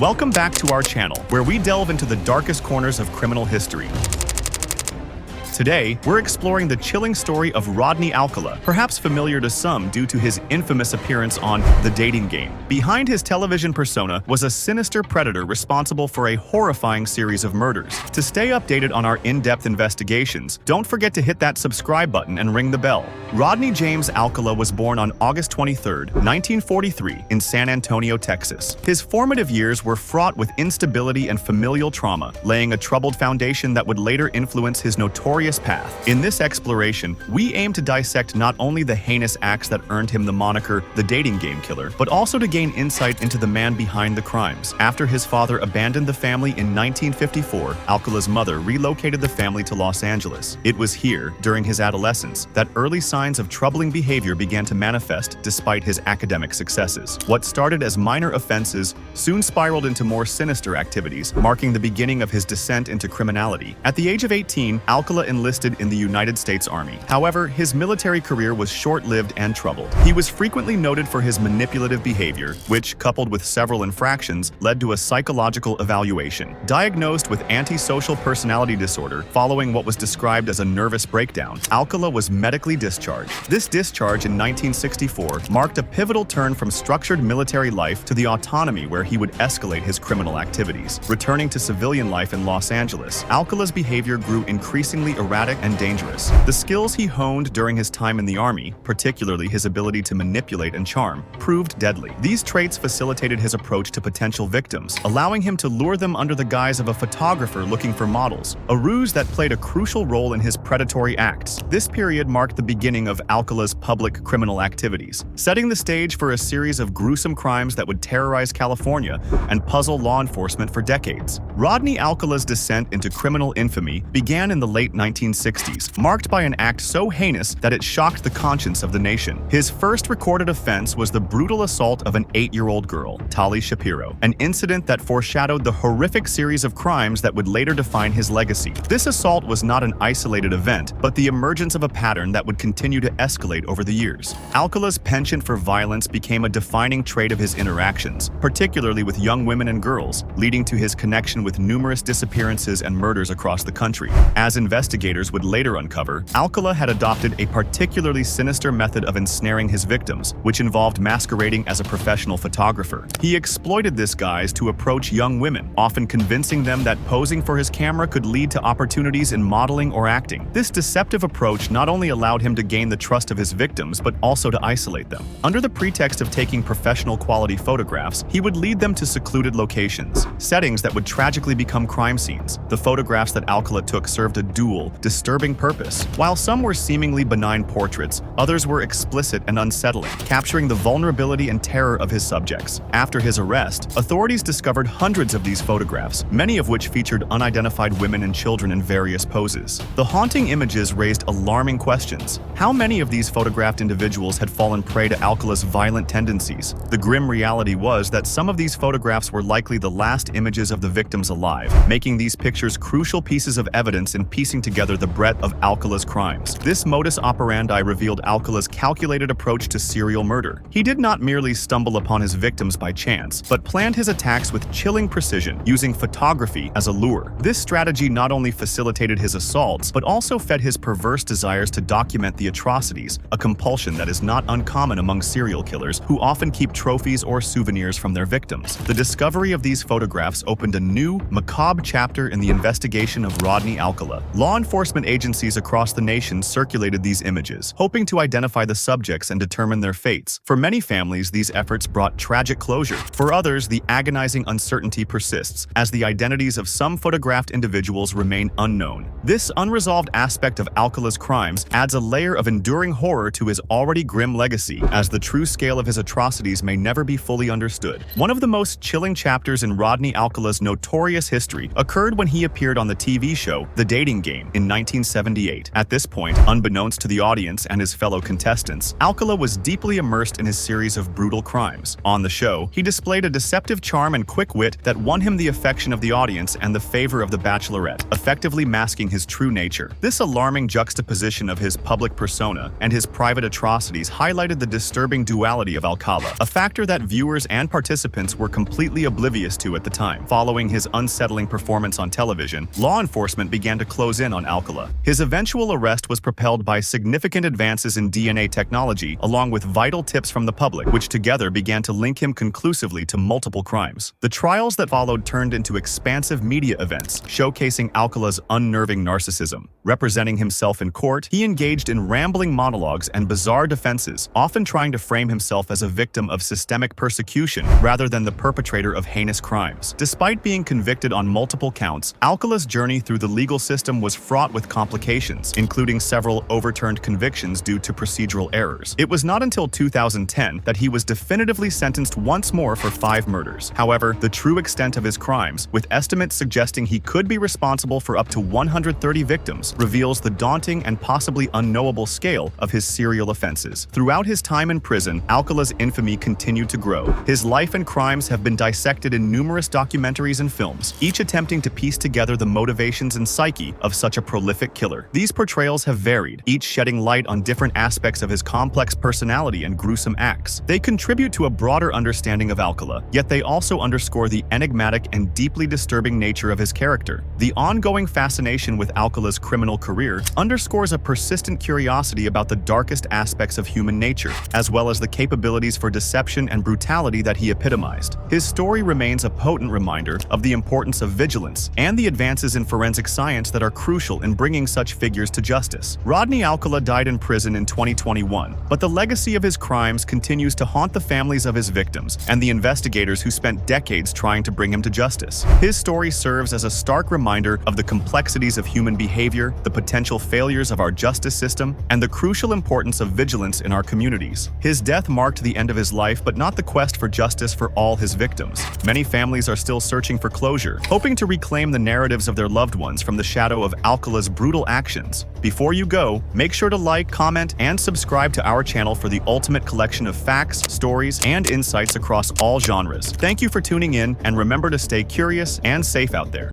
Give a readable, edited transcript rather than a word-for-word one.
Welcome back to our channel, where we delve into the darkest corners of criminal history. Today, we're exploring the chilling story of Rodney Alcala, perhaps familiar to some due to his infamous appearance on The Dating Game. Behind his television persona was a sinister predator responsible for a horrifying series of murders. To stay updated on our in-depth investigations, don't forget to hit that subscribe button and ring the bell. Rodney James Alcala was born on August 23, 1943, in San Antonio, Texas. His formative years were fraught with instability and familial trauma, laying a troubled foundation that would later influence his notorious path. In this exploration, we aim to dissect not only the heinous acts that earned him the moniker the Dating Game Killer, but also to gain insight into the man behind the crimes. After his father abandoned the family in 1954, Alcala's mother relocated the family to Los Angeles. It was here, during his adolescence, that early signs of troubling behavior began to manifest despite his academic successes. What started as minor offenses soon spiraled into more sinister activities, marking the beginning of his descent into criminality. At the age of 18, Alcala enlisted in the United States Army. However, his military career was short-lived and troubled. He was frequently noted for his manipulative behavior, which, coupled with several infractions, led to a psychological evaluation. Diagnosed with antisocial personality disorder following what was described as a nervous breakdown, Alcala was medically discharged. This discharge in 1964 marked a pivotal turn from structured military life to the autonomy where he would escalate his criminal activities. Returning to civilian life in Los Angeles, Alcala's behavior grew increasingly erratic and dangerous. The skills he honed during his time in the Army, particularly his ability to manipulate and charm, proved deadly. These traits facilitated his approach to potential victims, allowing him to lure them under the guise of a photographer looking for models, a ruse that played a crucial role in his predatory acts. This period marked the beginning of Alcala's public criminal activities, setting the stage for a series of gruesome crimes that would terrorize California and puzzle law enforcement for decades. Rodney Alcala's descent into criminal infamy began in the late 1960s, marked by an act so heinous that it shocked the conscience of the nation. His first recorded offense was the brutal assault of an 8-year-old girl, Tali Shapiro, an incident that foreshadowed the horrific series of crimes that would later define his legacy. This assault was not an isolated event, but the emergence of a pattern that would continue to escalate over the years. Alcala's penchant for violence became a defining trait of his interactions, particularly with young women and girls, leading to his connection with numerous disappearances and murders across the country. As investigators would later uncover, Alcala had adopted a particularly sinister method of ensnaring his victims, which involved masquerading as a professional photographer. He exploited this guise to approach young women, often convincing them that posing for his camera could lead to opportunities in modeling or acting. This deceptive approach not only allowed him to gain the trust of his victims, but also to isolate them. Under the pretext of taking professional quality photographs, he would lead them to secluded locations, settings that would tragically become crime scenes. The photographs that Alcala took served a dual, disturbing purpose. While some were seemingly benign portraits, others were explicit and unsettling, capturing the vulnerability and terror of his subjects. After his arrest, authorities discovered hundreds of these photographs, many of which featured unidentified women and children in various poses. The haunting images raised alarming questions. How many of these photographed individuals had fallen prey to Alcala's violent tendencies? The grim reality was that some of these photographs were likely the last images of the victims alive, making these pictures crucial pieces of evidence in piecing together the breadth of Alcala's crimes. This modus operandi revealed Alcala's calculated approach to serial murder. He did not merely stumble upon his victims by chance, but planned his attacks with chilling precision, using photography as a lure. This strategy not only facilitated his assaults, but also fed his perverse desires to document the atrocities, a compulsion that is not uncommon among serial killers who often keep trophies or souvenirs from their victims. The discovery of these photographs opened a new, macabre chapter in the investigation of Rodney Alcala. Law enforcement agencies across the nation circulated these images, hoping to identify the subjects and determine their fates. For many families, these efforts brought tragic closure. For others, the agonizing uncertainty persists, as the identities of some photographed individuals remain unknown. This unresolved aspect of Alcala's crimes adds a layer of enduring horror to his already grim legacy, as the true scale of his atrocities may never be fully understood. One of the most chilling chapters in Rodney Alcala's notorious history occurred when he appeared on the TV show The Dating Game. in 1978. At this point, unbeknownst to the audience and his fellow contestants, Alcala was deeply immersed in his series of brutal crimes. On the show, he displayed a deceptive charm and quick wit that won him the affection of the audience and the favor of the Bachelorette, effectively masking his true nature. This alarming juxtaposition of his public persona and his private atrocities highlighted the disturbing duality of Alcala, a factor that viewers and participants were completely oblivious to at the time. Following his unsettling performance on television, law enforcement began to close in on Alcala. His eventual arrest was propelled by significant advances in DNA technology, along with vital tips from the public, which together began to link him conclusively to multiple crimes. The trials that followed turned into expansive media events, showcasing Alcala's unnerving narcissism. Representing himself in court, he engaged in rambling monologues and bizarre defenses, often trying to frame himself as a victim of systemic persecution rather than the perpetrator of heinous crimes. Despite being convicted on multiple counts, Alcala's journey through the legal system was fraught with complications, including several overturned convictions due to procedural errors. It was not until 2010 that he was definitively sentenced once more for 5 murders. However, the true extent of his crimes, with estimates suggesting he could be responsible for up to 130 victims, reveals the daunting and possibly unknowable scale of his serial offenses. Throughout his time in prison, Alcala's infamy continued to grow. His life and crimes have been dissected in numerous documentaries and films, each attempting to piece together the motivations and psyche of such a prolific killer. These portrayals have varied, each shedding light on different aspects of his complex personality and gruesome acts. They contribute to a broader understanding of Alcala, yet they also underscore the enigmatic and deeply disturbing nature of his character. The ongoing fascination with Alcala's criminal career underscores a persistent curiosity about the darkest aspects of human nature, as well as the capabilities for deception and brutality that he epitomized. His story remains a potent reminder of the importance of vigilance and the advances in forensic science that are crucial in bringing such figures to justice. Rodney Alcala died in prison in 2021, but the legacy of his crimes continues to haunt the families of his victims and the investigators who spent decades trying to bring him to justice. His story serves as a stark reminder of the complexities of human behavior, the potential failures of our justice system, and the crucial importance of vigilance in our communities. His death marked the end of his life, but not the quest for justice for all his victims. Many families are still searching for closure, hoping to reclaim the narratives of their loved ones from the shadow of Alcala's brutal actions. Before you go, make sure to like, comment, and subscribe to our channel for the ultimate collection of facts, stories, and insights across all genres. Thank you for tuning in, and remember to stay curious and safe out there.